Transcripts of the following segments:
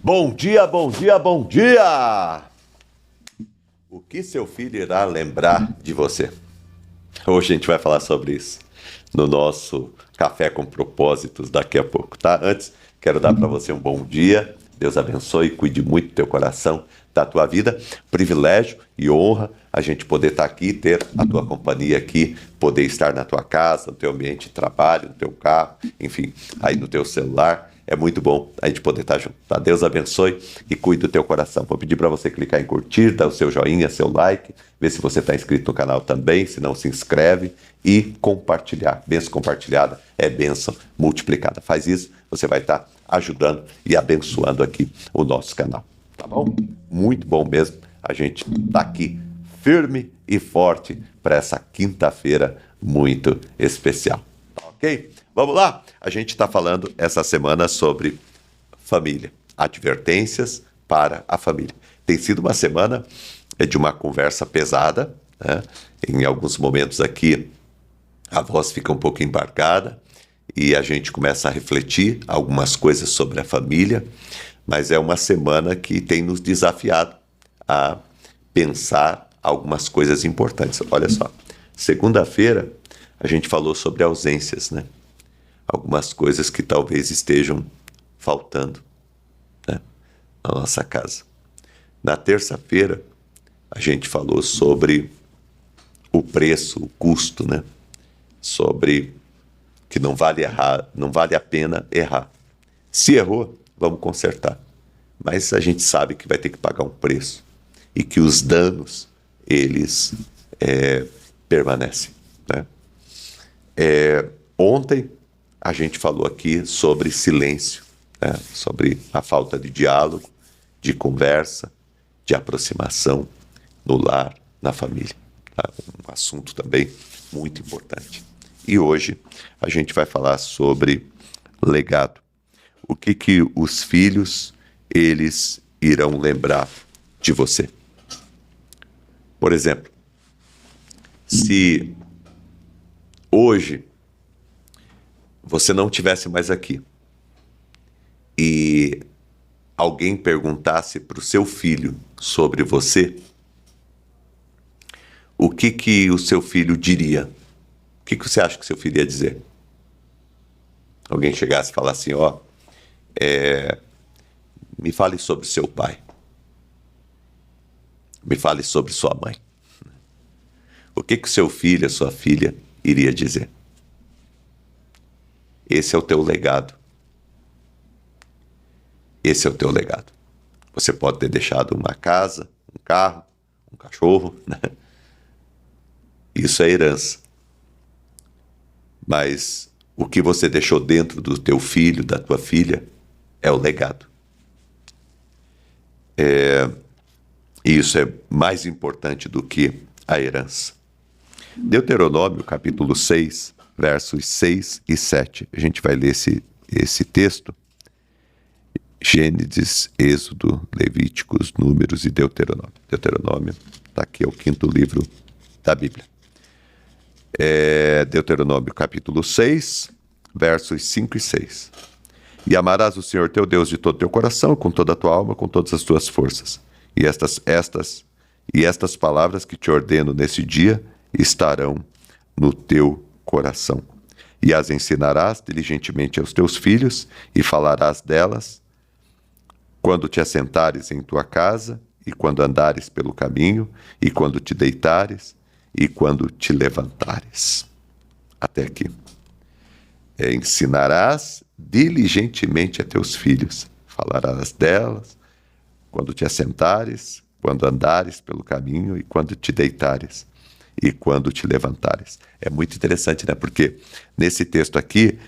Bom dia, bom dia, bom dia! O que seu filho irá lembrar de você? Hoje a gente vai falar sobre isso no nosso Café com Propósitos daqui a pouco, tá? Antes, quero dar para você um bom dia. Deus abençoe, cuide muito do teu coração, da tua vida. Privilégio e honra a gente poder estar aqui, ter a tua companhia aqui, poder estar na tua casa, no teu ambiente de trabalho, no teu carro, enfim, aí no teu celular. É muito bom a gente poder estar junto, tá? Deus abençoe e cuide do teu coração. Vou pedir para você clicar em curtir, dar o seu joinha, seu like, ver se você está inscrito no canal também, se não se inscreve e compartilhar. Bênção compartilhada é bênção multiplicada. Faz isso, você vai estar ajudando e abençoando aqui o nosso canal, tá bom? Muito bom mesmo a gente tá aqui firme e forte para essa quinta-feira muito especial, tá ok? Vamos lá? A gente está falando essa semana sobre família, advertências para a família. Tem sido uma semana de uma conversa pesada, né? Em alguns momentos aqui a voz fica um pouco embargada e a gente começa a refletir algumas coisas sobre a família, mas é uma semana que tem nos desafiado a pensar algumas coisas importantes. Olha só, segunda-feira a gente falou sobre ausências, né? Algumas coisas que talvez estejam faltando, né, na nossa casa. Na terça-feira, a gente falou sobre o preço, o custo, né? Sobre que não vale errar, não vale a pena errar. Se errou, vamos consertar. Mas a gente sabe que vai ter que pagar um preço e que os danos, eles permanecem, né? Ontem, a gente falou aqui sobre silêncio, né? Sobre a falta de diálogo, de conversa, de aproximação no lar, na família. Tá? Um assunto também muito importante. E hoje a gente vai falar sobre legado. O que os filhos, eles irão lembrar de você. Por exemplo, se hoje você não estivesse mais aqui e alguém perguntasse para o seu filho sobre você, o que o seu filho diria? O que você acha que seu filho ia dizer? Alguém chegasse e falasse assim, me fale sobre seu pai. Me fale sobre sua mãe. O que o seu filho, a sua filha, iria dizer? Esse é o teu legado. Esse é o teu legado. Você pode ter deixado uma casa, um carro, um cachorro, né? Isso é herança. Mas o que você deixou dentro do teu filho, da tua filha, é o legado. E isso é mais importante do que a herança. Deuteronômio, capítulo 6, versos 6 e 7. A gente vai ler esse texto. Gênesis, Êxodo, Levíticos, Números e Deuteronômio. Deuteronômio está aqui, é o quinto livro da Bíblia. Deuteronômio, capítulo 6, versos 5 e 6. E amarás o Senhor teu Deus de todo o teu coração, com toda a tua alma, com todas as tuas forças. E estas palavras que te ordeno nesse dia estarão no teu coração. E as ensinarás diligentemente aos teus filhos, e falarás delas quando te assentares em tua casa, e quando andares pelo caminho, e quando te deitares, e quando te levantares. Até aqui. Ensinarás diligentemente a teus filhos, falarás delas quando te assentares, quando andares pelo caminho, e quando te deitares, e quando te levantares. É muito interessante, né? Porque nesse texto aqui,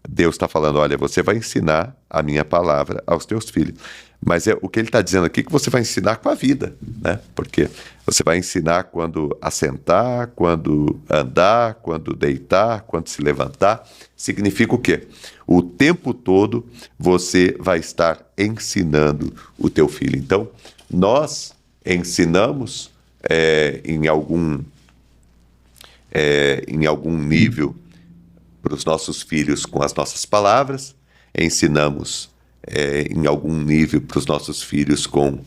Deus está falando, olha, você vai ensinar a minha palavra aos teus filhos. Mas o que ele está dizendo aqui que você vai ensinar com a vida, né? Porque você vai ensinar quando assentar, quando andar, quando deitar, quando se levantar. Significa o quê? O tempo todo você vai estar ensinando o teu filho. Então, nós ensinamos em algum nível para os nossos filhos com as nossas palavras, ensinamos em algum nível para os nossos filhos com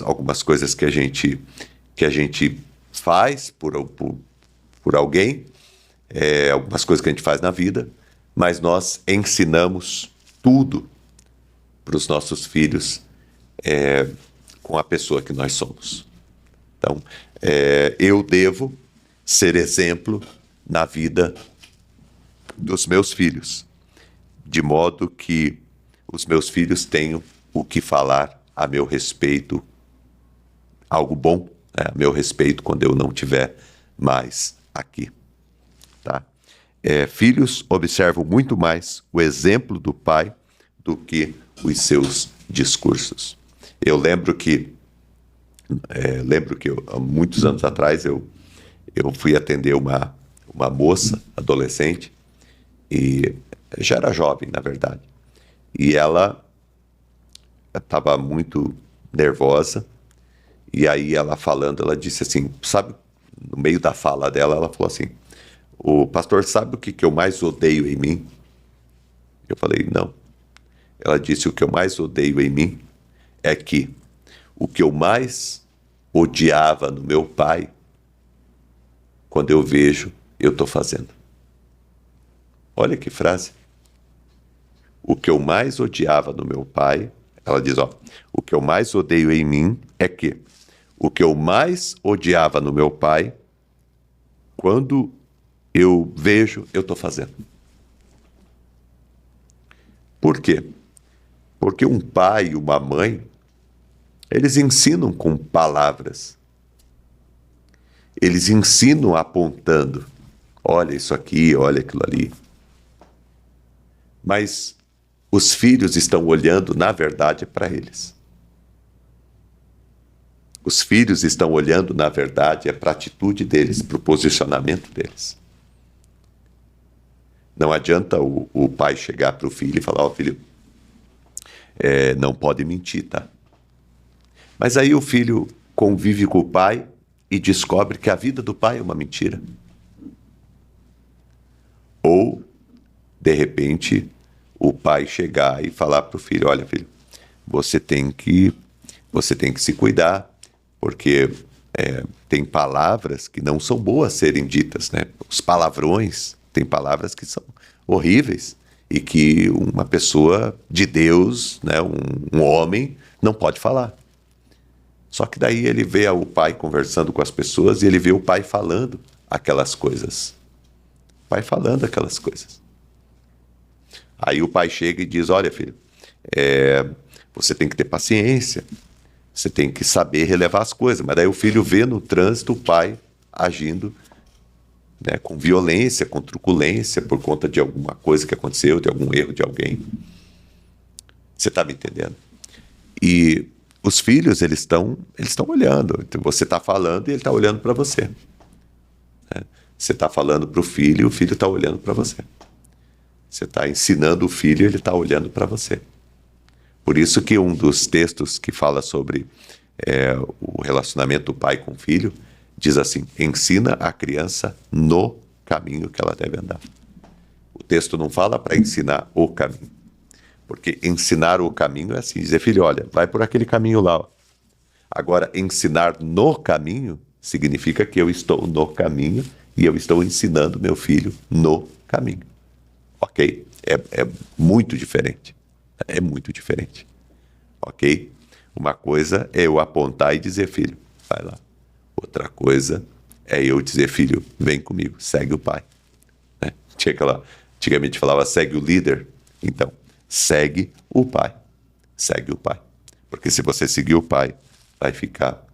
algumas coisas que a gente faz por alguém, algumas coisas que a gente faz na vida, mas nós ensinamos tudo para os nossos filhos com a pessoa que nós somos. Então, eu devo ser exemplo na vida dos meus filhos, de modo que os meus filhos tenham o que falar a meu respeito, algo bom, né, a meu respeito quando eu não estiver mais aqui. Tá? Filhos observam muito mais o exemplo do pai do que os seus discursos. Eu lembro que há muitos anos atrás eu fui atender uma moça adolescente, e já era jovem, na verdade, e ela estava muito nervosa, e aí ela falando, ela disse assim, sabe, no meio da fala dela, ela falou assim, o pastor, sabe o que eu mais odeio em mim? Eu falei, não. Ela disse, o que eu mais odeio em mim é que o que eu mais odiava no meu pai, quando eu vejo, eu estou fazendo. Olha que frase. O que eu mais odiava no meu pai, ela diz, o que eu mais odeio em mim é que o que eu mais odiava no meu pai, quando eu vejo, eu estou fazendo. Por quê? Porque um pai e uma mãe, eles ensinam com palavras. Eles ensinam apontando. Olha isso aqui, olha aquilo ali. Mas os filhos estão olhando, na verdade, para eles. Os filhos estão olhando, na verdade, para a atitude deles, para o posicionamento deles. Não adianta o pai chegar para o filho e falar, filho, não pode mentir, tá? Mas aí o filho convive com o pai e descobre que a vida do pai é uma mentira. Ou, de repente, o pai chegar e falar para o filho, olha, filho, você tem que se cuidar, porque tem palavras que não são boas serem ditas, né? Os palavrões, tem palavras que são horríveis e que uma pessoa de Deus, né, um homem, não pode falar. Só que daí ele vê o pai conversando com as pessoas e ele vê o pai falando aquelas coisas. O pai falando aquelas coisas. Aí o pai chega e diz, olha, filho, você tem que ter paciência, você tem que saber relevar as coisas. Mas daí o filho vê no trânsito o pai agindo, né, com violência, com truculência, por conta de alguma coisa que aconteceu, de algum erro de alguém. Você está me entendendo? E os filhos, eles estão olhando. Então, você está falando e ele está olhando para você. Né? Você está falando para o filho e o filho está olhando para você. Você está ensinando o filho e ele está olhando para você. Por isso que um dos textos que fala sobre o relacionamento do pai com o filho diz assim, ensina a criança no caminho que ela deve andar. O texto não fala para ensinar o caminho. Porque ensinar o caminho é assim, dizer, filho, olha, vai por aquele caminho lá. Ó. Agora, ensinar no caminho significa que eu estou no caminho e eu estou ensinando meu filho no caminho. Ok? É muito diferente. É muito diferente. Ok? Uma coisa é eu apontar e dizer, filho, vai lá. Outra coisa é eu dizer, filho, vem comigo, segue o pai. Né? Antigamente falava, segue o líder. Então, segue o pai. Segue o pai. Porque se você seguir o pai, vai ficar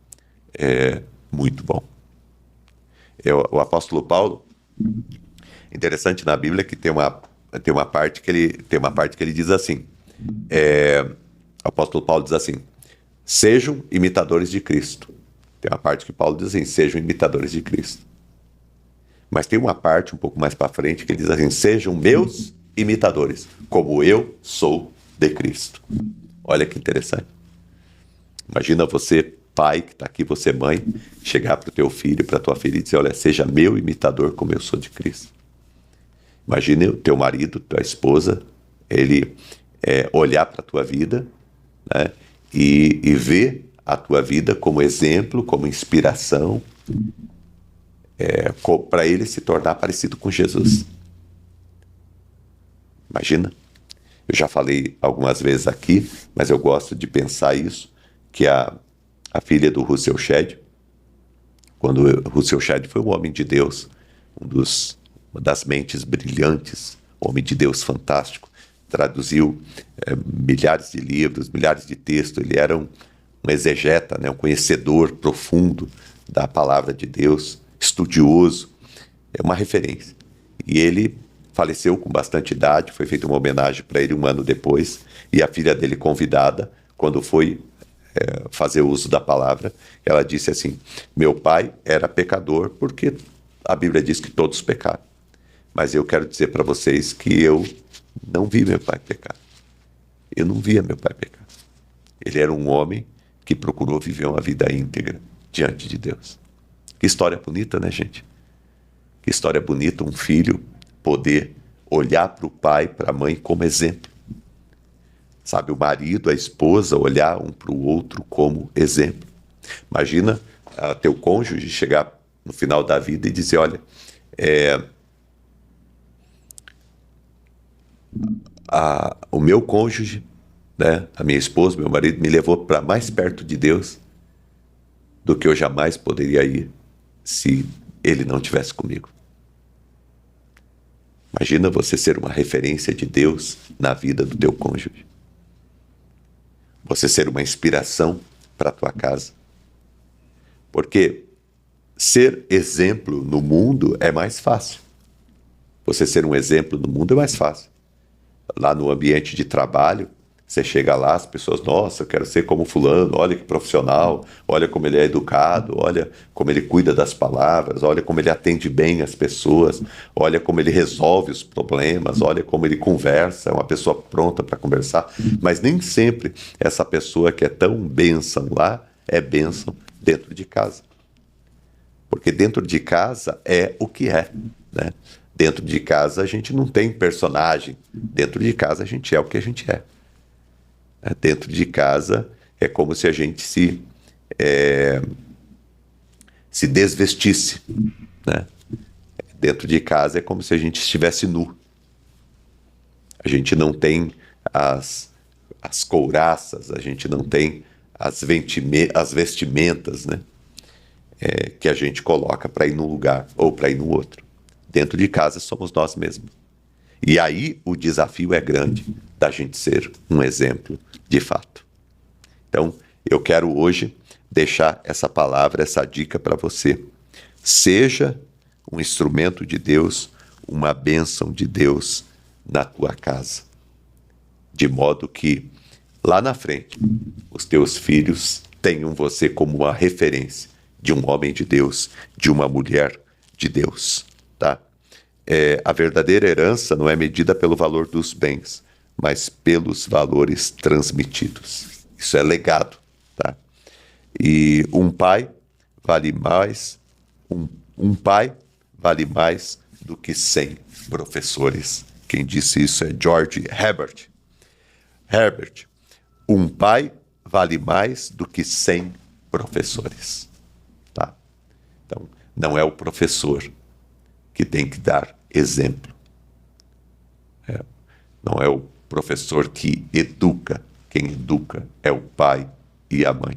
muito bom. O apóstolo Paulo, interessante na Bíblia que tem uma parte que ele diz assim, o apóstolo Paulo diz assim, sejam imitadores de Cristo. Tem uma parte que Paulo diz assim, sejam imitadores de Cristo. Mas tem uma parte um pouco mais para frente que ele diz assim, sejam meus imitadores, como eu sou de Cristo. Olha que interessante. Imagina você, pai, que está aqui, você mãe, chegar para o teu filho, para a tua filha e dizer, olha, seja meu imitador como eu sou de Cristo. Imagine o teu marido, tua esposa, ele olhar para a tua vida, né, e ver a tua vida como exemplo, como inspiração, para ele se tornar parecido com Jesus. Imagina, eu já falei algumas vezes aqui, mas eu gosto de pensar isso, que a filha do Russell Shedd, quando o Russell Shedd foi um homem de Deus, uma das mentes brilhantes, homem de Deus fantástico, traduziu milhares de livros, milhares de textos, ele era um exegeta, né, um conhecedor profundo da palavra de Deus, estudioso, é uma referência. E ele faleceu com bastante idade, foi feita uma homenagem para ele um ano depois, e a filha dele convidada, quando foi fazer uso da palavra, ela disse assim: meu pai era pecador porque a Bíblia diz que todos pecaram. Mas eu quero dizer para vocês que eu não vi meu pai pecar. Eu não via meu pai pecar. Ele era um homem que procurou viver uma vida íntegra diante de Deus. Que história bonita, né, gente? Que história bonita um filho poder olhar para o pai, para a mãe como exemplo. Sabe, o marido, a esposa olhar um para o outro como exemplo. Imagina teu cônjuge chegar no final da vida e dizer: olha, o meu cônjuge, né, a minha esposa, meu marido, me levou para mais perto de Deus do que eu jamais poderia ir se ele não estivesse comigo. Imagina você ser uma referência de Deus na vida do teu cônjuge. Você ser uma inspiração para a tua casa. Porque ser exemplo no mundo é mais fácil. Você ser um exemplo no mundo é mais fácil. Lá no ambiente de trabalho, você chega lá, as pessoas: nossa, eu quero ser como fulano, olha que profissional, olha como ele é educado, olha como ele cuida das palavras, olha como ele atende bem as pessoas, olha como ele resolve os problemas, olha como ele conversa, é uma pessoa pronta para conversar. Mas nem sempre essa pessoa que é tão bênção lá é bênção dentro de casa. Porque dentro de casa é o que é, né? Dentro de casa a gente não tem personagem, dentro de casa a gente é o que a gente é. Dentro de casa é como se a gente se desvestisse, né? Dentro de casa é como se a gente estivesse nu. A gente não tem as couraças, a gente não tem as vestimentas, né? Que a gente coloca para ir num lugar ou para ir no outro. Dentro de casa somos nós mesmos. E aí o desafio é grande da gente ser um exemplo de fato. Então, eu quero hoje deixar essa palavra, essa dica para você. Seja um instrumento de Deus, uma bênção de Deus na tua casa. De modo que, lá na frente, os teus filhos tenham você como uma referência de um homem de Deus, de uma mulher de Deus, tá? A verdadeira herança não é medida pelo valor dos bens, mas pelos valores transmitidos. Isso é legado, tá? E um pai vale mais, um pai vale mais do que 100 professores. Quem disse isso é George Herbert. Herbert, um pai vale mais do que 100 professores, tá? Então, não é o professor que tem que dar exemplo. Não é o professor que educa. Quem educa é o pai e a mãe.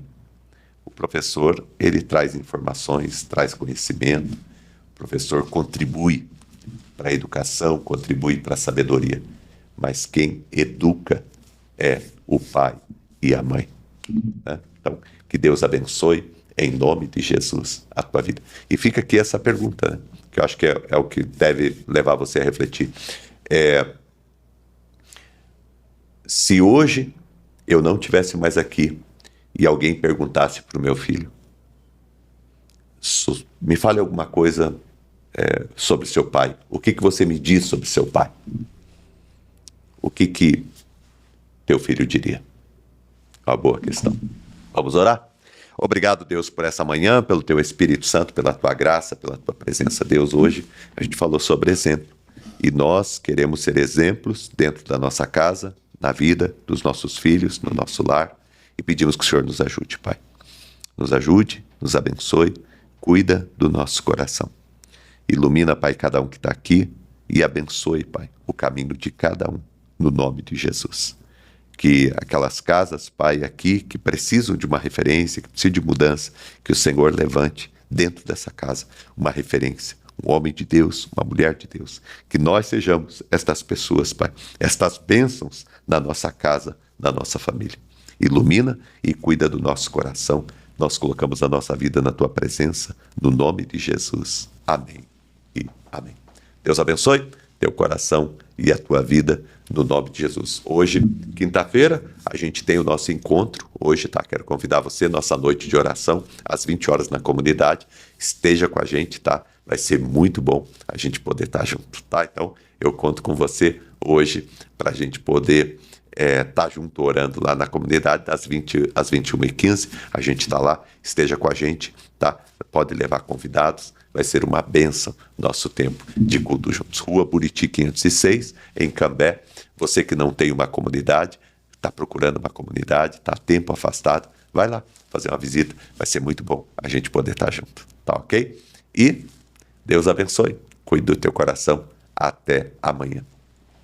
O professor, ele traz informações, traz conhecimento. O professor contribui para a educação, contribui para a sabedoria. Mas quem educa é o pai e a mãe, né? Então, que Deus abençoe, em nome de Jesus, a tua vida. E fica aqui essa pergunta, né? Que eu acho que é o que deve levar você a refletir. Se hoje eu não estivesse mais aqui e alguém perguntasse para o meu filho: me fale alguma coisa sobre seu pai. O que você me diz sobre seu pai? O que teu filho diria? Uma boa questão. Vamos orar? Obrigado, Deus, por essa manhã, pelo teu Espírito Santo, pela tua graça, pela tua presença, Deus. Hoje a gente falou sobre exemplo. E nós queremos ser exemplos dentro da nossa casa, na vida dos nossos filhos, no nosso lar. E pedimos que o Senhor nos ajude, Pai. Nos ajude, nos abençoe, cuida do nosso coração. Ilumina, Pai, cada um que está aqui e abençoe, Pai, o caminho de cada um, no nome de Jesus. Que aquelas casas, Pai, aqui, que precisam de uma referência, que precisam de mudança, que o Senhor levante dentro dessa casa uma referência, um homem de Deus, uma mulher de Deus. Que nós sejamos estas pessoas, Pai, estas bênçãos na nossa casa, na nossa família. Ilumina e cuida do nosso coração. Nós colocamos a nossa vida na Tua presença, no nome de Jesus. Amém e amém. Deus abençoe teu coração e a tua vida, no nome de Jesus. Hoje, quinta-feira, a gente tem o nosso encontro. Hoje, tá? Quero convidar você, nossa noite de oração, às 20 horas na comunidade. Esteja com a gente, tá? Vai ser muito bom a gente poder estar junto, tá? Então, eu conto com você hoje para a gente poder estar junto orando lá na comunidade das 20 às 21h15. A gente está lá, esteja com a gente, tá? Pode levar convidados. Vai ser uma bênção nosso tempo de culto juntos. Rua Buriti 506, em Cambé. Você que não tem uma comunidade, está procurando uma comunidade, está tempo afastado, vai lá fazer uma visita. Vai ser muito bom a gente poder estar junto, tá ok? E Deus abençoe. Cuide do teu coração. Até amanhã.